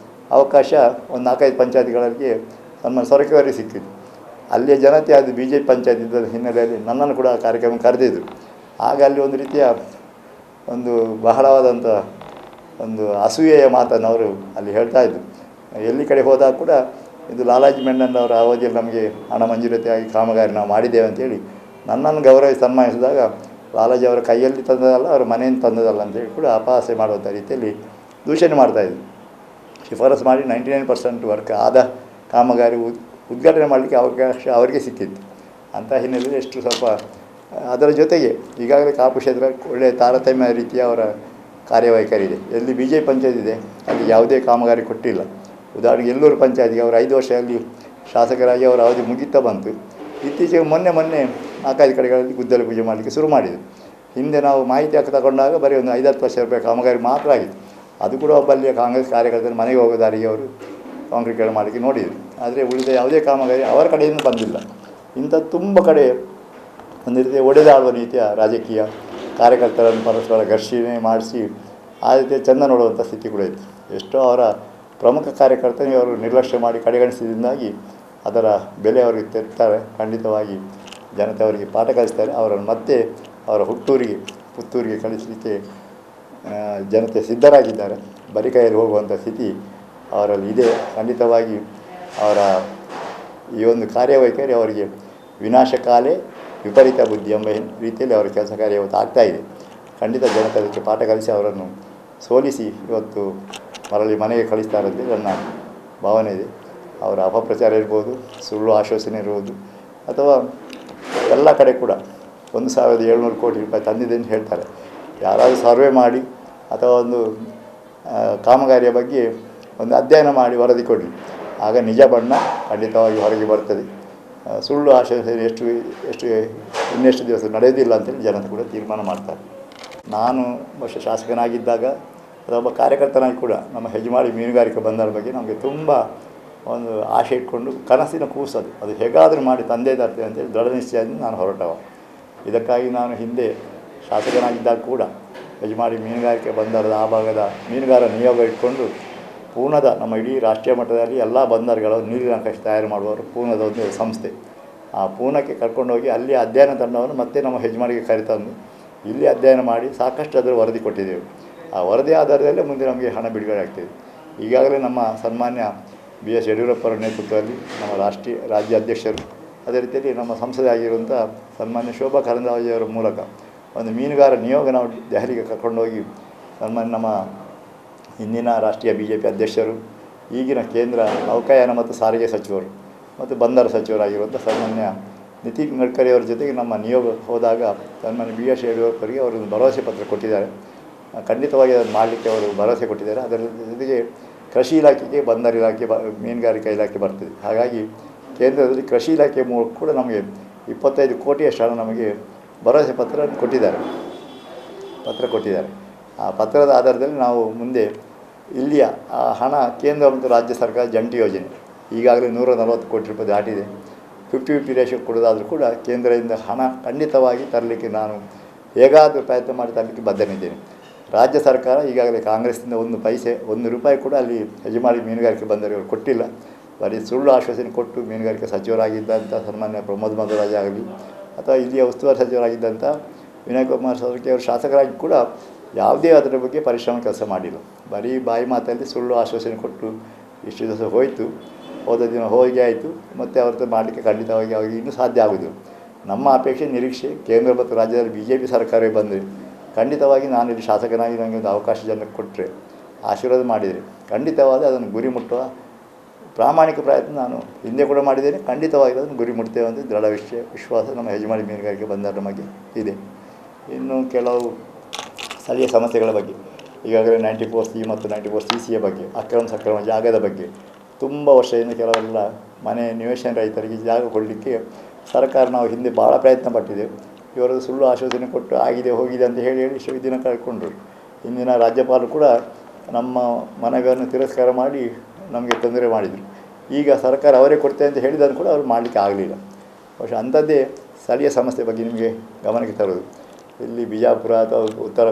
Speaker 1: ಅವಕಾಶ ಒಂದು 4-5 ಪಂಚಾಯತಿಗಳಿಗೆ ನಮ್ಮ ಸೊರಕೆಯವರಿಗೆ ಸಿಕ್ಕಿತ್ತು. ಅಲ್ಲಿಯ ಜನತೆ ಅದು BJP ಪಂಚಾಯತ್ ಇದ್ದ ಹಿನ್ನೆಲೆಯಲ್ಲಿ ನನ್ನನ್ನು ಕೂಡ ಕಾರ್ಯಕ್ರಮ ಕರೆದಿದ್ದರು. ಆಗ ಅಲ್ಲಿ ಒಂದು ರೀತಿಯ ಒಂದು ಬಹಳವಾದಂಥ ಒಂದು ಅಸೂಯೆಯ ಮಾತನ್ನು ಅವರು ಅಲ್ಲಿ ಹೇಳ್ತಾಯಿದ್ರು. ಎಲ್ಲಿ ಕಡೆ ಹೋದಾಗ ಕೂಡ ಇದು ಲಾಲಾಜಿ ಮೆಂಡನ್ ಅವರ ಅವಧಿಯಲ್ಲಿ ನಮಗೆ ಹಣ ಮಂಜೂರಾತಿಯಾಗಿ ಕಾಮಗಾರಿ ನಾವು ಮಾಡಿದ್ದೇವೆ ಅಂತೇಳಿ ನನ್ನನ್ನು ಗೌರವಿಸಿ ಸನ್ಮಾನಿಸಿದಾಗ ಲಾಲಾಜಿ ಅವರ ಕೈಯಲ್ಲಿ ತಂದದಲ್ಲ, ಅವರ ಮನೆಯಿಂದ ತಂದದಲ್ಲ ಅಂತೇಳಿ ಕೂಡ ಅಪಹಾಸ್ಯ ಮಾಡುವಂಥ ರೀತಿಯಲ್ಲಿ ದೂಷಣೆ ಮಾಡ್ತಾಯಿದ್ರು. ಶಿಫಾರಸು ಮಾಡಿ 99% ವರ್ಕ್ ಆದ ಕಾಮಗಾರಿ ಉದ್ಘಾಟನೆ ಮಾಡಲಿಕ್ಕೆ ಅವಕಾಶ ಅವರಿಗೆ ಸಿಕ್ಕಿತ್ತು. ಅಂಥ ಹಿನ್ನೆಲೆಯಲ್ಲಿ ಎಷ್ಟು ಸ್ವಲ್ಪ ಅದರ ಜೊತೆಗೆ ಈಗಾಗಲೇ ಕಾಪು ಕ್ಷೇತ್ರ ಒಳ್ಳೆಯ ತಾರತಮ್ಯ ರೀತಿಯ ಅವರ ಕಾರ್ಯವೈಖರಿ ಇದೆ. ಎಲ್ಲಿ BJP ಪಂಚಾಯತ್ ಇದೆ ಅಲ್ಲಿ ಯಾವುದೇ ಕಾಮಗಾರಿ ಕೊಟ್ಟಿಲ್ಲ. ಉದಾಹರಣೆಗೆ ಎಲ್ಲೂರು ಪಂಚಾಯತಿಗೆ ಅವರು 5 ವರ್ಷದಲ್ಲಿ ಶಾಸಕರಾಗಿ ಅವರ ಅವಧಿ ಮುಗಿತಾ ಬಂತು. ಇತ್ತೀಚೆಗೆ ಮೊನ್ನೆ 4-5 ಕಡೆಗಳಲ್ಲಿ ಗುದ್ದಲಿ ಪೂಜೆ ಮಾಡಲಿಕ್ಕೆ ಶುರು ಮಾಡಿದರು. ಹಿಂದೆ ನಾವು ಮಾಹಿತಿ ಹಾಕಿ ತಗೊಂಡಾಗ ಬರೀ ಒಂದು 5-10 ಲಕ್ಷ ರೂಪಾಯಿ ಕಾಮಗಾರಿ ಮಾತ್ರ ಆಗಿತ್ತು. ಅದು ಕೂಡ ಒಬ್ಬಲ್ಲಿಯ ಕಾಂಗ್ರೆಸ್ ಕಾರ್ಯಕರ್ತರು ಮನೆಗೆ ಹೋಗೋ ದಾರಿಗೆ ಅವರು ಕಾಂಕ್ರೀಟ್ ಮಾಡಲಿಕ್ಕೆ ನೋಡಿದರು. ಆದರೆ ಉಳಿದ ಯಾವುದೇ ಕಾಮಗಾರಿ ಅವರ ಕಡೆಯಿಂದ ಬಂದಿಲ್ಲ. ಇಂಥ ತುಂಬ ಕಡೆ ಒಂದು ರೀತಿಯ ಒಡೆದಾಡುವ ರೀತಿಯ ರಾಜಕೀಯ ಕಾರ್ಯಕರ್ತರನ್ನು ಪರಸ್ಪರ ಘರ್ಷಣೆ ಮಾಡಿಸಿ ಆ ರೀತಿಯ ಚೆಂದ ನೋಡುವಂಥ ಸ್ಥಿತಿ ಕೂಡ ಇತ್ತು. ಎಷ್ಟೋ ಅವರ ಪ್ರಮುಖ ಕಾರ್ಯಕರ್ತನಿಗೆ ಅವರು ನಿರ್ಲಕ್ಷ್ಯ ಮಾಡಿ ಕಡೆಗಣಿಸಿದಿಂದಾಗಿ ಅದರ ಬೆಲೆ ಅವರಿಗೆ ತೆರ್ತಾರೆ. ಖಂಡಿತವಾಗಿ ಜನತೆ ಅವರಿಗೆ ಪಾಠ ಕಲಿಸ್ತಾರೆ. ಅವರನ್ನು ಮತ್ತೆ ಅವರ ಪುತ್ತೂರಿಗೆ ಕಳಿಸಲಿಕ್ಕೆ ಜನತೆ ಸಿದ್ಧರಾಗಿದ್ದಾರೆ. ಬರಿ ಕೈಯಲ್ಲಿ ಹೋಗುವಂಥ ಸ್ಥಿತಿ ಅವರಲ್ಲಿ ಇದೆ. ಖಂಡಿತವಾಗಿ ಅವರ ಈ ಒಂದು ಕಾರ್ಯವೈಖರಿ ಅವರಿಗೆ ವಿನಾಶಕಾಲೇ ವಿಪರೀತ ಬುದ್ಧಿ ಎಂಬ ರೀತಿಯಲ್ಲಿ ಅವರ ಕೆಲಸ ಕಾರ್ಯ ಇವತ್ತು ಆಗ್ತಾಯಿದೆ. ಖಂಡಿತ ಜನತೆ ಅದಕ್ಕೆ ಪಾಠ ಕಲಿಸಿ ಅವರನ್ನು ಸೋಲಿಸಿ ಇವತ್ತು ಮರಳಿ ಮನೆಗೆ ಕಳಿಸ್ತಾರಂತೆ ನನ್ನ ಭಾವನೆ ಇದೆ. ಅವರ ಅಪಪ್ರಚಾರ ಇರ್ಬೋದು, ಸುಳ್ಳು ಆಶ್ವಾಸನೆ ಇರ್ಬೋದು, ಅಥವಾ ಎಲ್ಲ ಕಡೆ ಕೂಡ 1700 ಕೋಟಿ ರೂಪಾಯಿ ತಂದಿದೆ ಅಂತ ಹೇಳ್ತಾರೆ. ಯಾರಾದರೂ ಸರ್ವೆ ಮಾಡಿ ಅಥವಾ ಒಂದು ಕಾಮಗಾರಿಯ ಬಗ್ಗೆ ಒಂದು ಅಧ್ಯಯನ ಮಾಡಿ ವರದಿ ಕೊಡಲಿ, ಆಗ ನಿಜ ಬಣ್ಣ ಖಂಡಿತವಾಗಿ ಹೊರಗೆ ಬರ್ತದೆ. ಸುಳ್ಳು ಆಶ್ವಾಸನೆ ಇನ್ನೆಷ್ಟು ದಿವಸ ನಡೆಯೋದಿಲ್ಲ ಅಂತೇಳಿ ಜನತೆ ಕೂಡ ತೀರ್ಮಾನ ಮಾಡ್ತಾರೆ. ನಾನು ಬಹುಶಃ ಶಾಸಕನಾಗಿದ್ದಾಗ ಅಥವಾ ಒಬ್ಬ ಕಾರ್ಯಕರ್ತನಾಗಿ ಕೂಡ ನಮ್ಮ ಹೆಜ್ಮಾಡಿ ಮೀನುಗಾರಿಕೆ ಬಂದರ ಬಗ್ಗೆ ನಮಗೆ ತುಂಬ ಒಂದು ಆಶೆ ಇಟ್ಕೊಂಡು ಕನಸಿನ ಕೂಸದು ಅದು ಹೇಗಾದರೂ ಮಾಡಿ ತಂದೆ ತರ್ತೇನೆ ಅಂತೇಳಿ ದೃಢ ನಿಶ್ಚಯದಿಂದ ನಾನು ಹೊರಟವ. ಇದಕ್ಕಾಗಿ ನಾನು ಹಿಂದೆ ಶಾಸಕನಾಗಿದ್ದಾಗ ಕೂಡ ಯಜಮಾಡಿ ಮೀನುಗಾರಿಕೆ ಬಂದರದ ಆ ಭಾಗದ ಮೀನುಗಾರ ನಿಯೋಗ ಇಟ್ಕೊಂಡು ಪೂರ್ಣದ ನಮ್ಮ ಇಡೀ ರಾಷ್ಟ್ರೀಯ ಮಟ್ಟದಲ್ಲಿ ಎಲ್ಲ ಬಂದರುಗಳು ನೀರಿನ ನಕಾಶೆ ತಯಾರು ಮಾಡುವವರು ಪೂರ್ಣದ ಒಂದು ಸಂಸ್ಥೆ. ಆ ಪೂರ್ಣಕ್ಕೆ ಕರ್ಕೊಂಡೋಗಿ ಅಲ್ಲಿ ಅಧ್ಯಯನ ತಂಡವನ್ನು ಮತ್ತೆ ನಮ್ಮ ಯಜಮಾನಿಗೆ ಕರೆತಂದು ಇಲ್ಲಿ ಅಧ್ಯಯನ ಮಾಡಿ ಸಾಕಷ್ಟು ಅದರ ವರದಿ ಕೊಟ್ಟಿದ್ದೇವೆ. ಆ ವರದಿ ಆಧಾರದಲ್ಲೇ ಮುಂದೆ ನಮಗೆ ಹಣ ಬಿಡುಗಡೆ ಆಗ್ತಿದೆ. ಈಗಾಗಲೇ ನಮ್ಮ ಸನ್ಮಾನ್ಯ ಬಿ ಎಸ್ ಯಡಿಯೂರಪ್ಪರ ನೇತೃತ್ವದಲ್ಲಿ ನಮ್ಮ ರಾಜ್ಯ ಅಧ್ಯಕ್ಷರು ಅದೇ ರೀತಿಯಲ್ಲಿ ನಮ್ಮ ಸಂಸದೆ ಆಗಿರುವಂಥ ಸನ್ಮಾನ್ಯ ಶೋಭಾ ಕರಂದ್ಲಾಜೆಯವರ ಮೂಲಕ ಒಂದು ಮೀನುಗಾರ ನಿಯೋಗ ನಾವು ದೆಹಲಿಗೆ ಕರ್ಕೊಂಡೋಗಿ ಸನ್ಮಾನ್ಯ ನಮ್ಮ ಹಿಂದಿನ ರಾಷ್ಟ್ರೀಯ BJP ಅಧ್ಯಕ್ಷರು, ಈಗಿನ ಕೇಂದ್ರ ನೌಕಾಯಾನ ಮತ್ತು ಸಾರಿಗೆ ಸಚಿವರು ಮತ್ತು ಬಂದರು ಸಚಿವರಾಗಿರುವಂಥ ಸನ್ಮಾನ್ಯ ನಿತಿನ್ ಗಡ್ಕರಿ ಅವರ ಜೊತೆಗೆ ನಮ್ಮ ನಿಯೋಗ ಹೋದಾಗ ಸನ್ಮಾನ್ಯ BS ಯಡಿಯೂರಪ್ಪರಿಗೆ ಅವರು ಭರವಸೆ ಪತ್ರ ಕೊಟ್ಟಿದ್ದಾರೆ. ಖಂಡಿತವಾಗಿ ಅದನ್ನು ಮಾಡಲಿಕ್ಕೆ ಅವರು ಭರವಸೆ ಕೊಟ್ಟಿದ್ದಾರೆ. ಅದರ ಜೊತೆಗೆ ಕೃಷಿ ಇಲಾಖೆಗೆ ಬಂದರು ಇಲಾಖೆ ಮೀನುಗಾರಿಕಾ ಇಲಾಖೆ ಬರ್ತದೆ. ಹಾಗಾಗಿ ಕೇಂದ್ರದಲ್ಲಿ ಕೃಷಿ ಇಲಾಖೆ ಮೂಲಕ ಕೂಡ ನಮಗೆ 25 ಕೋಟಿಯಷ್ಟು ಹಣ ನಮಗೆ ಭರವಸೆ ಪತ್ರ ಕೊಟ್ಟಿದ್ದಾರೆ. ಆ ಪತ್ರದ ಆಧಾರದಲ್ಲಿ ನಾವು ಮುಂದೆ ಇಲ್ಲಿಯ ಆ ಹಣ ಕೇಂದ್ರ ಮತ್ತು ರಾಜ್ಯ ಸರ್ಕಾರ ಜಂಟಿ ಯೋಜನೆ ಈಗಾಗಲೇ 140 ಕೋಟಿ ರೂಪಾಯಿ ದಾಟಿದೆ. 50-50 ರೇಷಿಯೋ ಕೊಡೋದಾದರೂ ಕೂಡ ಕೇಂದ್ರದಿಂದ ಹಣ ಖಂಡಿತವಾಗಿ ತರಲಿಕ್ಕೆ ನಾನು ಹೇಗಾದರೂ ಪ್ರಯತ್ನ ಮಾಡಿ ತರಲಿಕ್ಕೆ ಬದ್ಧನಿದ್ದೇನೆ. ರಾಜ್ಯ ಸರ್ಕಾರ ಈಗಾಗಲೇ ಕಾಂಗ್ರೆಸ್ಸಿಂದ ಒಂದು ರೂಪಾಯಿ ಕೂಡ ಅಲ್ಲಿ ಯಜಮಾಡಿ ಮೀನುಗಾರಿಕೆ ಬಂದವರು ಕೊಟ್ಟಿಲ್ಲ. ಬರೀ ಸುಳ್ಳು ಆಶ್ವಾಸನೆ ಕೊಟ್ಟು ಮೀನುಗಾರಿಕೆ ಸಚಿವರಾಗಿದ್ದಂಥ ಸನ್ಮಾನ್ಯ ಪ್ರಮೋದ್ ಮಧ್ವರಾಜ್ ಆಗಲಿ ಅಥವಾ ಇಲ್ಲಿಯ ಉಸ್ತುವಾರಿ ಸಚಿವರಾಗಿದ್ದಂಥ ವಿನಯ್ ಕುಮಾರ್ ಸೊರಕೆ ಅವರು ಶಾಸಕರಾಗಿ ಕೂಡ ಯಾವುದೇ ಅದರ ಬಗ್ಗೆ ಪರಿಶ್ರಮ ಕೆಲಸ ಮಾಡಿಲ್ಲ. ಬರೀ ಬಾಯಿ ಮಾತಲ್ಲಿ ಸುಳ್ಳು ಆಶ್ವಾಸನೆ ಕೊಟ್ಟು ಇಷ್ಟು ದಿವಸ ಹೋದ ದಿನ ಹೋಗಿ ಆಯಿತು, ಮತ್ತು ಅವ್ರದ್ದು ಮಾಡಲಿಕ್ಕೆ ಖಂಡಿತವಾಗಿ ಅವ್ರಿಗೆ ಇನ್ನೂ ಸಾಧ್ಯ ಆಗೋದು. ನಮ್ಮ ಅಪೇಕ್ಷೆ ನಿರೀಕ್ಷೆ ಕೇಂದ್ರ ಮತ್ತು ರಾಜ್ಯದಲ್ಲಿ BJP ಸರ್ಕಾರವೇ ಬಂದರೆ ಖಂಡಿತವಾಗಿ ನಾನಿಲ್ಲಿ ಶಾಸಕನಾಗಿ ನನಗೆ ಒಂದು ಅವಕಾಶ ಜನಕ್ಕೆ ಕೊಟ್ಟರೆ ಆಶೀರ್ವಾದ ಮಾಡಿದರೆ ಖಂಡಿತವಾಗಿ ಅದನ್ನು ಗುರಿ ಮುಟ್ಟುವ ಪ್ರಾಮಾಣಿಕ ಪ್ರಯತ್ನ ನಾನು ಹಿಂದೆ ಕೂಡ ಮಾಡಿದ್ದೇನೆ. ಖಂಡಿತವಾಗಿ ಅದನ್ನು ಗುರಿ ಮುಟ್ತೇವೆ ಅಂತ ದೃಢ ವಿಶ್ವಾಸ ನಮ್ಮ ಯಜಮಾಡಿ ಮೀನುಗಾರಿಕೆ ಬಂದರ ಬಗ್ಗೆ ಇದೆ. ಇನ್ನು ಕೆಲವು ಸ್ಥಳೀಯ ಸಮಸ್ಯೆಗಳ ಬಗ್ಗೆ ಈಗಾಗಲೇ 94C ಮತ್ತು 94CCಯ ಬಗ್ಗೆ ಸಕ್ರಮ ಜಾಗದ ಬಗ್ಗೆ ತುಂಬ ವರ್ಷದಿಂದ ಕೆಲವೆಲ್ಲ ಮನೆ ನಿವೇಶನ ರೈತರಿಗೆ ಜಾಗ ಕೊಡಲಿಕ್ಕೆ ಸರ್ಕಾರ ನಾವು ಹಿಂದೆ ಭಾಳ ಪ್ರಯತ್ನ ಪಟ್ಟಿದ್ದೆವು. ಇವರದ್ದು ಸುಳ್ಳು ಆಶ್ವಾಸನೆ ಕೊಟ್ಟು ಆಗಿದೆ ಹೋಗಿದೆ ಅಂತ ಹೇಳಿ ಇಷ್ಟು ದಿನ ಕಳ್ಕೊಂಡ್ರು. ಇಂದಿನ ರಾಜ್ಯಪಾಲರು ಕೂಡ ನಮ್ಮ ಮನವಿಯನ್ನು ತಿರಸ್ಕಾರ ಮಾಡಿ ನಮಗೆ ತೊಂದರೆ ಮಾಡಿದರು. ಈಗ ಸರ್ಕಾರ ಅವರೇ ಕೊಡ್ತೇವೆ ಅಂತ ಹೇಳಿದ್ದನ್ನು ಕೂಡ ಅವರು ಮಾಡಲಿಕ್ಕೆ ಆಗಲಿಲ್ಲ. ಬಹುಶಃ ಅಂಥದ್ದೇ ಸ್ಥಳೀಯ ಸಮಸ್ಯೆ ಬಗ್ಗೆ ನಿಮಗೆ ಗಮನಕ್ಕೆ ತರೋದು. ಇಲ್ಲಿ ಬಿಜಾಪುರ ಅಥವಾ ಉತ್ತರ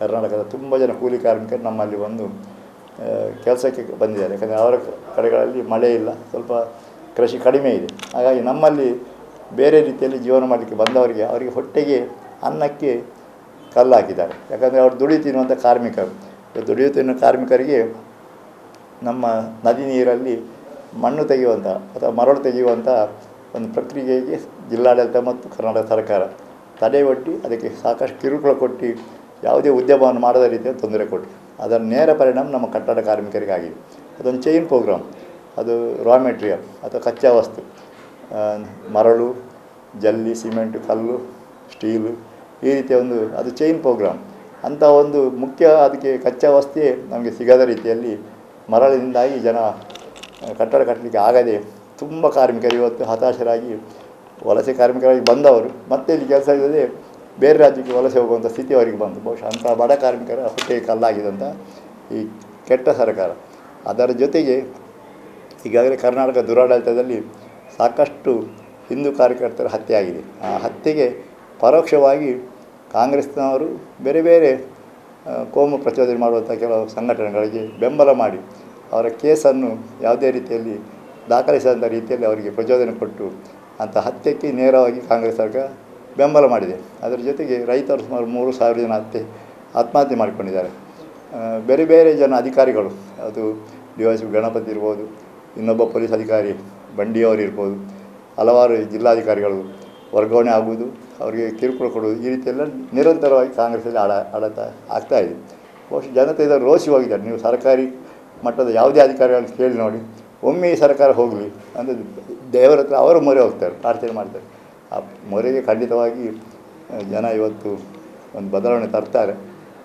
Speaker 1: ಕರ್ನಾಟಕದ ತುಂಬ ಜನ ಕೂಲಿ ಕಾರ್ಮಿಕರು ನಮ್ಮಲ್ಲಿ ಬಂದು ಕೆಲಸಕ್ಕೆ ಬಂದಿದ್ದಾರೆ. ಯಾಕಂದರೆ ಅವರ ಕಡೆಗಳಲ್ಲಿ ಮಳೆ ಇಲ್ಲ, ಸ್ವಲ್ಪ ಕೃಷಿ ಕಡಿಮೆ ಇದೆ. ಹಾಗಾಗಿ ನಮ್ಮಲ್ಲಿ ಬೇರೆ ರೀತಿಯಲ್ಲಿ ಜೀವನ ಮಾಡಲಿಕ್ಕೆ ಬಂದವರಿಗೆ ಅವರಿಗೆ ಹೊಟ್ಟೆಗೆ ಅನ್ನಕ್ಕೆ ಕಲ್ಲು ಹಾಕಿದ್ದಾರೆ. ಯಾಕಂದರೆ ಅವರು ದುಡಿ ತಿನ್ನುವಂಥ ಕಾರ್ಮಿಕರು. ದುಡಿಯು ತಿನ್ನುವ ಕಾರ್ಮಿಕರಿಗೆ ನಮ್ಮ ನದಿ ನೀರಲ್ಲಿ ಮಣ್ಣು ತೆಗೆಯುವಂಥ ಅಥವಾ ಮರಳು ತೆಗೆಯುವಂಥ ಒಂದು ಪ್ರಕ್ರಿಯೆಗೆ ಜಿಲ್ಲಾಡಳಿತ ಮತ್ತು ಕರ್ನಾಟಕ ಸರ್ಕಾರ ತಡೆ ಒಡ್ಡಿ ಅದಕ್ಕೆ ಸಾಕಷ್ಟು ಕಿರುಕುಳ ಕೊಟ್ಟು ಯಾವುದೇ ಉದ್ಯಮವನ್ನು ಮಾಡದ ರೀತಿಯಲ್ಲಿ ತೊಂದರೆ ಕೊಟ್ಟರು. ಅದರ ನೇರ ಪರಿಣಾಮ ನಮ್ಮ ಕಟ್ಟಡ ಕಾರ್ಮಿಕರಿಗಾಗಿದೆ. ಅದೊಂದು ಚೈನ್ ಪ್ರೋಗ್ರಾಮ್. ಅದು ರಾ ಮೆಟೀರಿಯಲ್ ಅಥವಾ ಕಚ್ಚಾ ವಸ್ತು, ಮರಳು, ಜಲ್ಲಿ, ಸಿಮೆಂಟು, ಕಲ್ಲು, ಸ್ಟೀಲು, ಈ ರೀತಿಯ ಅದು ಚೈನ್ ಪ್ರೋಗ್ರಾಮ್. ಅಂಥ ಒಂದು ಮುಖ್ಯ ಅದಕ್ಕೆ ಕಚ್ಚಾ ವಸ್ತುವೇ ನಮಗೆ ಸಿಗದ ರೀತಿಯಲ್ಲಿ ಮರಳಿನಿಂದಾಗಿ ಜನ ಕಟ್ಟಡ ಕಟ್ಟಲಿಕ್ಕೆ ಆಗದೆ ತುಂಬ ಕಾರ್ಮಿಕರು ಇವತ್ತು ಹತಾಶರಾಗಿ ವಲಸೆ ಕಾರ್ಮಿಕರಾಗಿ ಬಂದವರು ಮತ್ತೆ ಇಲ್ಲಿ ಕೆಲಸ ಇಲ್ಲದೆ ಬೇರೆ ರಾಜ್ಯಕ್ಕೆ ವಲಸೆ ಹೋಗುವಂಥ ಸ್ಥಿತಿ ಅವರಿಗೆ ಬಂತು. ಬಹುಶಃ ಅಂಥ ಬಡ ಕಾರ್ಮಿಕರ ಹೊಟ್ಟೆಗೆ ಕಲ್ಲಾಗಿದಂಥ ಈ ಕೆಟ್ಟ ಸರ್ಕಾರ. ಅದರ ಜೊತೆಗೆ ಈಗಾಗಲೇ ಕರ್ನಾಟಕ ದುರಾಡಳಿತದಲ್ಲಿ ಸಾಕಷ್ಟು ಹಿಂದೂ ಕಾರ್ಯಕರ್ತರ ಹತ್ಯೆ ಆಗಿದೆ. ಆ ಹತ್ಯೆಗೆ ಪರೋಕ್ಷವಾಗಿ ಕಾಂಗ್ರೆಸ್ನವರು ಬೇರೆ ಬೇರೆ ಕೋಮು ಪ್ರಚೋದನೆ ಮಾಡುವಂಥ ಕೆಲವು ಸಂಘಟನೆಗಳಿಗೆ ಬೆಂಬಲ ಮಾಡಿ ಅವರ ಕೇಸನ್ನು ಯಾವುದೇ ರೀತಿಯಲ್ಲಿ ದಾಖಲಿಸಿದಂಥ ರೀತಿಯಲ್ಲಿ ಅವರಿಗೆ ಪ್ರಚೋದನೆ ಕೊಟ್ಟು ಅಂಥ ಹತ್ಯೆಗೆ ನೇರವಾಗಿ ಕಾಂಗ್ರೆಸ್ ಸರ್ಕಾರ ಬೆಂಬಲ ಮಾಡಿದೆ. ಅದರ ಜೊತೆಗೆ ರೈತರು ಸುಮಾರು 3,000 ಜನ ಆತ್ಮಹತ್ಯೆ ಮಾಡಿಕೊಂಡಿದ್ದಾರೆ. ಬೇರೆ ಬೇರೆ ಜನ ಅಧಿಕಾರಿಗಳು, ಅದು DYSP ಗಣಪತಿ ಇರ್ಬೋದು, ಇನ್ನೊಬ್ಬ ಪೊಲೀಸ್ ಅಧಿಕಾರಿ ಬಂಡಿಯವರು ಇರ್ಬೋದು, ಹಲವಾರು ಜಿಲ್ಲಾಧಿಕಾರಿಗಳು ವರ್ಗಾವಣೆ ಆಗುವುದು, ಅವರಿಗೆ ಕಿರುಕುಳ ಕೊಡುವುದು, ಈ ರೀತಿಯೆಲ್ಲ ನಿರಂತರವಾಗಿ ಕಾಂಗ್ರೆಸ್ಸಲ್ಲಿ ಆಡತ ಆಗ್ತಾಯಿದೆ. ಬಹುಶಃ ಜನತೆ ಇದನ್ನು ರೋಸಿ ಹೋಗಿದ್ದಾರೆ. ನೀವು ಸರ್ಕಾರಿ ಮಟ್ಟದ ಯಾವುದೇ ಅಧಿಕಾರಿಗಳನ್ನು ಕೇಳಿ ನೋಡಿ, ಒಮ್ಮೆ ಈ ಸರ್ಕಾರ ಹೋಗಲಿ ಅಂದರೆ ದೇವರ ಹತ್ರ ಅವರು ಮೊರೆ ಹೋಗ್ತಾರೆ, ಪ್ರಾರ್ಥನೆ ಮಾಡ್ತಾರೆ. ಆ ಮೊರೆಗೆ ಖಂಡಿತವಾಗಿ ಜನ ಇವತ್ತು ಒಂದು ಬದಲಾವಣೆ ತರ್ತಾರೆ,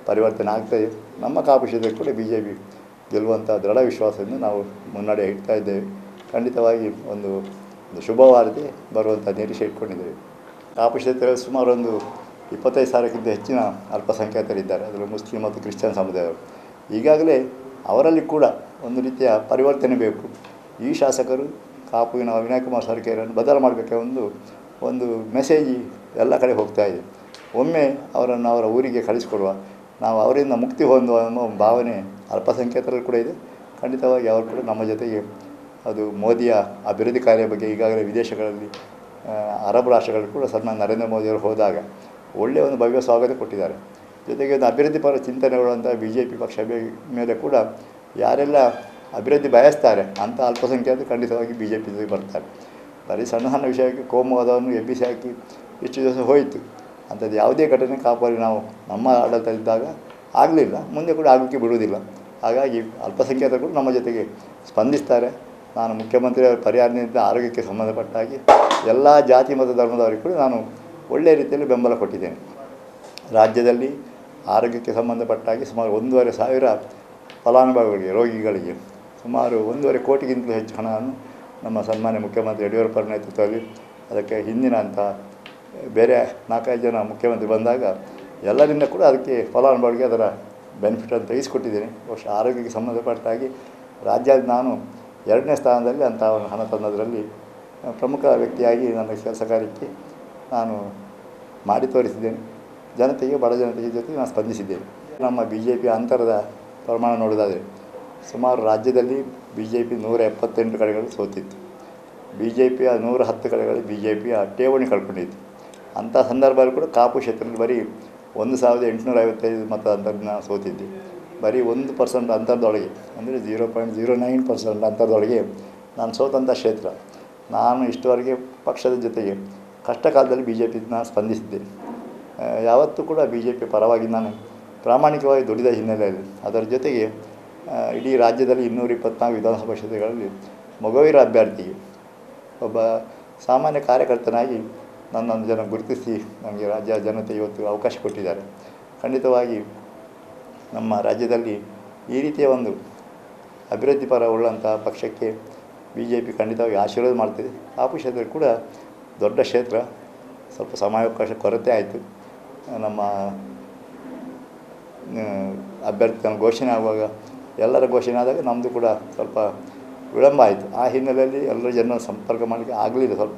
Speaker 1: ಪರಿವರ್ತನೆ ಆಗ್ತಾಯಿದೆ. ನಮ್ಮ ಕಾಪುಕ್ಷೇತ್ರದಲ್ಲಿ ಕೂಡ BJP ಗೆಲ್ಲುವಂಥ ದೃಢ ವಿಶ್ವಾಸದಿಂದ ನಾವು ಮುನ್ನಡೆ ಇಡ್ತಾ ಇದ್ದೇವೆ. ಖಂಡಿತವಾಗಿ ಒಂದು ಶುಭವಾರತೆ ಬರುವಂಥ ನಿರೀಕ್ಷೆ ಇಟ್ಕೊಂಡಿದ್ದೇವೆ. ಕಾಪುಕ್ಷೇತ್ರದಲ್ಲಿ ಸುಮಾರು ಒಂದು 25,000ಕ್ಕಿಂತ ಹೆಚ್ಚಿನ ಅಲ್ಪಸಂಖ್ಯಾತರಿದ್ದಾರೆ. ಅದರಲ್ಲಿ ಮುಸ್ಲಿಂ ಮತ್ತು ಕ್ರಿಶ್ಚಿಯನ್ ಸಮುದಾಯವರು. ಈಗಾಗಲೇ ಅವರಲ್ಲಿ ಕೂಡ ಒಂದು ರೀತಿಯ ಪರಿವರ್ತನೆ ಬೇಕು. ಈ ಶಾಸಕರು ಕಾಪುವಿನ ವಿನಾಯಕ್ ಕುಮಾರ್ ಸರ್ಕಾರವನ್ನು ಬದಲು ಮಾಡಬೇಕೆ ಒಂದು ಮೆಸೇಜ್ ಎಲ್ಲ ಕಡೆ ಹೋಗ್ತಾ ಇದೆ. ಒಮ್ಮೆ ಅವರನ್ನು ಅವರ ಊರಿಗೆ ಕಳಿಸಿಕೊಡುವ, ನಾವು ಅವರಿಂದ ಮುಕ್ತಿ ಹೊಂದುವ ಅನ್ನೋ ಭಾವನೆ ಅಲ್ಪಸಂಖ್ಯಾತರಲ್ಲಿ ಕೂಡ ಇದೆ. ಖಂಡಿತವಾಗಿ ಅವರು ಕೂಡ ನಮ್ಮ ಜೊತೆಗೆ ಅದು ಮೋದಿಯ ಅಭಿವೃದ್ಧಿ ಕಾರ್ಯ ಬಗ್ಗೆ ಈಗಾಗಲೇ ವಿದೇಶಗಳಲ್ಲಿ ಅರಬ್ ರಾಷ್ಟ್ರಗಳು ಕೂಡ ಸನ್ಮಾನ್ಯ ನರೇಂದ್ರ ಮೋದಿಯವರು ಹೋದಾಗ ಒಳ್ಳೆಯ ಒಂದು ಭವ್ಯ ಸ್ವಾಗತ ಕೊಟ್ಟಿದ್ದಾರೆ. ಜೊತೆಗೆ ಒಂದು ಅಭಿವೃದ್ಧಿ ಪರ ಚಿಂತನೆಗಳುವಂಥ BJP ಪಕ್ಷ ಮೇಲೆ ಕೂಡ ಯಾರೆಲ್ಲ ಅಭಿವೃದ್ಧಿ ಬಯಸ್ತಾರೆ ಅಂಥ ಅಲ್ಪಸಂಖ್ಯಾತರು ಖಂಡಿತವಾಗಿ BJP ಜೊತೆಗೆ ಬರ್ತಾರೆ. ಬರೀ ಸಣ್ಣ ಸಣ್ಣ ವಿಷಯಕ್ಕೆ ಕೋಮುವಾದವನ್ನು ಎಬ್ಬಿಸಿ ಹಾಕಿ ಇಷ್ಟು ದಿವಸ ಹೋಯಿತು. ಅಂಥದ್ದು ಯಾವುದೇ ಘಟನೆ ಕಾಪಲ್ಲಿ ನಾವು ನಮ್ಮ ಆಡಳಿತದಲ್ಲಿದ್ದಾಗ ಆಗಲಿಲ್ಲ, ಮುಂದೆ ಕೂಡ ಆಗಲಿಕ್ಕೆ ಬಿಡುವುದಿಲ್ಲ. ಹಾಗಾಗಿ ಅಲ್ಪಸಂಖ್ಯಾತರು ಕೂಡ ನಮ್ಮ ಜೊತೆಗೆ ಸ್ಪಂದಿಸ್ತಾರೆ. ನಾನು ಮುಖ್ಯಮಂತ್ರಿಯವರ ಪರಿಹಾರದಿಂದ ಆರೋಗ್ಯಕ್ಕೆ ಸಂಬಂಧಪಟ್ಟಾಗಿ ಎಲ್ಲ ಜಾತಿ ಮತ್ತು ಧರ್ಮದವರಿಗೆ ಕೂಡ ನಾನು ಒಳ್ಳೆಯ ರೀತಿಯಲ್ಲಿ ಬೆಂಬಲ ಕೊಟ್ಟಿದ್ದೇನೆ. ರಾಜ್ಯದಲ್ಲಿ ಆರೋಗ್ಯಕ್ಕೆ ಸಂಬಂಧಪಟ್ಟಾಗಿ ಸುಮಾರು 1,500,000 ಫಲಾನುಭವಿಗಳಿಗೆ, ರೋಗಿಗಳಿಗೆ ಸುಮಾರು 1.5 ಕೋಟಿಗಿಂತಲೂ ಹೆಚ್ಚು ಹಣವನ್ನು ನಮ್ಮ ಸನ್ಮಾನ್ಯ ಮುಖ್ಯಮಂತ್ರಿ ಯಡಿಯೂರಪ್ಪರ ನೇತೃತ್ವದಲ್ಲಿ, ಅದಕ್ಕೆ ಹಿಂದಿನ ಅಂತ ಬೇರೆ 4-5 ಜನ ಮುಖ್ಯಮಂತ್ರಿ ಬಂದಾಗ ಎಲ್ಲರಿಂದ ಕೂಡ ಅದಕ್ಕೆ ಫಲಾನುಭವಿಗಳಿಗೆ ಅದರ ಬೆನಿಫಿಟನ್ನು ತೆಗೆಸಿಕೊಟ್ಟಿದ್ದೇನೆ. ಬಹುಶಃ ಆರೋಗ್ಯಕ್ಕೆ ಸಂಬಂಧಪಟ್ಟಾಗಿ ರಾಜ್ಯದ ನಾನು 2ನೇ ಸ್ಥಾನದಲ್ಲಿ ಅಂಥ ಹಣ ತಂದದರಲ್ಲಿ ಪ್ರಮುಖ ವ್ಯಕ್ತಿಯಾಗಿ ನನ್ನ ಕೆಲಸ ಕಾರ್ಯಕ್ಕೆ ನಾನು ಮಾಡಿ ತೋರಿಸಿದ್ದೇನೆ. ಜನತೆಗೆ, ಬಡ ಜನತೆಗೆ ಜೊತೆ ನಾನು ಸ್ಪಂದಿಸಿದ್ದೇನೆ. ನಮ್ಮ BJP ಅಂತರದ ಪ್ರಮಾಣ ನೋಡೋದಾದರೆ ಸುಮಾರು ರಾಜ್ಯದಲ್ಲಿ BJP 178 ಕಡೆಗಳು ಸೋತಿತ್ತು. BJPಯ 110 ಕಡೆಗಳಲ್ಲಿ BJPಯ ಠೇವಣಿ ಕಳ್ಕೊಂಡಿತ್ತು. ಅಂಥ ಸಂದರ್ಭದಲ್ಲಿ ಕೂಡ ಕಾಪು ಕ್ಷೇತ್ರದಲ್ಲಿ ಬರೀ 1,855 ಮತ ಅಂತರದಿಂದ ಸೋತಿದ್ದೆ. ಬರೀ 1% ಅಂತರದೊಳಗೆ, ಅಂದರೆ 0.09% ಅಂತರದೊಳಗೆ ನಾನು ಸೋತಂಥ ಕ್ಷೇತ್ರ. ನಾನು ಇಷ್ಟವರೆಗೆ ಪಕ್ಷದ ಜೊತೆಗೆ ಕಷ್ಟ ಕಾಲದಲ್ಲಿ BJPನ ಸ್ಪಂದಿಸಿದ್ದೆ. ಯಾವತ್ತೂ ಕೂಡ BJP ಪರವಾಗಿ ನಾನು ಪ್ರಾಮಾಣಿಕವಾಗಿ ದುಡಿದ ಹಿನ್ನೆಲೆಯಲ್ಲಿ, ಅದರ ಜೊತೆಗೆ ಇಡೀ ರಾಜ್ಯದಲ್ಲಿ 224 ವಿಧಾನಸಭಾ ಕ್ಷೇತ್ರಗಳಲ್ಲಿ ಮೊಗವೀರ ಅಭ್ಯರ್ಥಿಗೆ ಒಬ್ಬ ಸಾಮಾನ್ಯ ಕಾರ್ಯಕರ್ತನಾಗಿ ನನ್ನನ್ನು ಜನ ಗುರುತಿಸಿ ನನಗೆ ರಾಜ್ಯ ಜನತೆ ಇವತ್ತು ಅವಕಾಶ ಕೊಟ್ಟಿದ್ದಾರೆ. ಖಂಡಿತವಾಗಿ ನಮ್ಮ ರಾಜ್ಯದಲ್ಲಿ ಈ ರೀತಿಯ ಒಂದು ಅಭಿವೃದ್ಧಿ ಪರ ಉಳ್ಳಂಥ ಪಕ್ಷಕ್ಕೆ BJP ಖಂಡಿತವಾಗಿ ಆಶೀರ್ವಾದ ಮಾಡ್ತಿದೆ. ಕಾಪು ಕ್ಷೇತ್ರ ಕೂಡ ದೊಡ್ಡ ಕ್ಷೇತ್ರ, ಸ್ವಲ್ಪ ಸಮಯಾವಕಾಶ ಕೊರತೆ ಆಯಿತು. ನಮ್ಮ ಅಭ್ಯರ್ಥಿ ಘೋಷಣೆ ಆಗುವಾಗ, ಎಲ್ಲರ ಘೋಷಣೆ ಆದಾಗ ನಮ್ಮದು ಕೂಡ ಸ್ವಲ್ಪ ವಿಳಂಬ ಆಯಿತು. ಆ ಹಿನ್ನೆಲೆಯಲ್ಲಿ ಎಲ್ಲರ ಜನ ಸಂಪರ್ಕ ಮಾಡಲಿಕ್ಕೆ ಆಗಲಿಲ್ಲ ಸ್ವಲ್ಪ.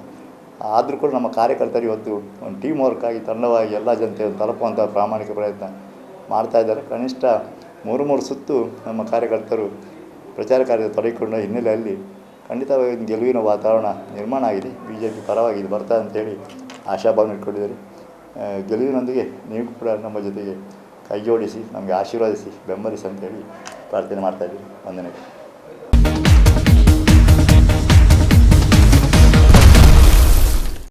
Speaker 1: ಆದರೂ ಕೂಡ ನಮ್ಮ ಕಾರ್ಯಕರ್ತರು ಇವತ್ತು ಒಂದು ಟೀಮ್ ವರ್ಕ್ ಆಗಿ ತಂಡವಾಗಿ ಎಲ್ಲ ಜನತೆಯನ್ನು ತಲುಪುವಂಥ ಪ್ರಾಮಾಣಿಕ ಪ್ರಯತ್ನ ಮಾಡ್ತಾಯಿದ್ದಾರೆ. ಕನಿಷ್ಠ 3 ಸುತ್ತು ನಮ್ಮ ಕಾರ್ಯಕರ್ತರು ಪ್ರಚಾರ ಕಾರ್ಯದಲ್ಲಿ ತೊಡಗಿಕೊಂಡ ಹಿನ್ನೆಲೆಯಲ್ಲಿ ಖಂಡಿತವಾಗಿ ಗೆಲುವಿನ ವಾತಾವರಣ ನಿರ್ಮಾಣ ಆಗಿದೆ. BJP ಪರವಾಗಿ ಬರ್ತಾ ಅಂತೇಳಿ ಆಶಾಭಾವನೆ ಇಟ್ಕೊಂಡಿದ್ದಾರೆ. ಗೆಲುವಿನೊಂದಿಗೆ ನೀವು ಕೂಡ ನಮ್ಮ ಜೊತೆಗೆ ಕೈ ಜೋಡಿಸಿ ನಮಗೆ ಆಶೀರ್ವಾದಿಸಿ ಬೆಂಬಲಿಸಿ ಅಂತೇಳಿ ಪ್ರಾರ್ಥನೆ ಮಾಡ್ತಾಯಿದ್ದೀವಿ. ವಂದನೆಗಳು.